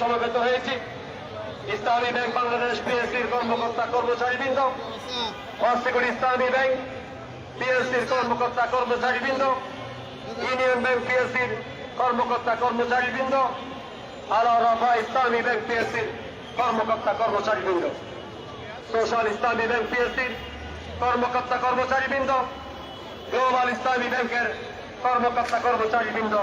সমবেত হয়েছি ইসলামী ব্যাংক বাংলাদেশ পিএসসির কর্মকর্তা কর্মচারীবৃন্দ, মহাসিকুল ইসলামী ব্যাংক পিএসসির কর্মকর্তা কর্মচারীবৃন্দ, ইউনিয়ন ব্যাংক পিএসসির কর্মকর্তা কর্মচারীবৃন্দ, আল রাফা ইসলামী ব্যাংক পিএসসির কর্মকর্তা কর্মচারীবৃন্দ, সোশ্যাল ইসলামী ব্যাংক পিএসসির কর্মকর্তা কর্মচারীবৃন্দ, গ্লোবাল ইসলামী ব্যাংকের কর্মকর্তা কর্মচারীবৃন্দ।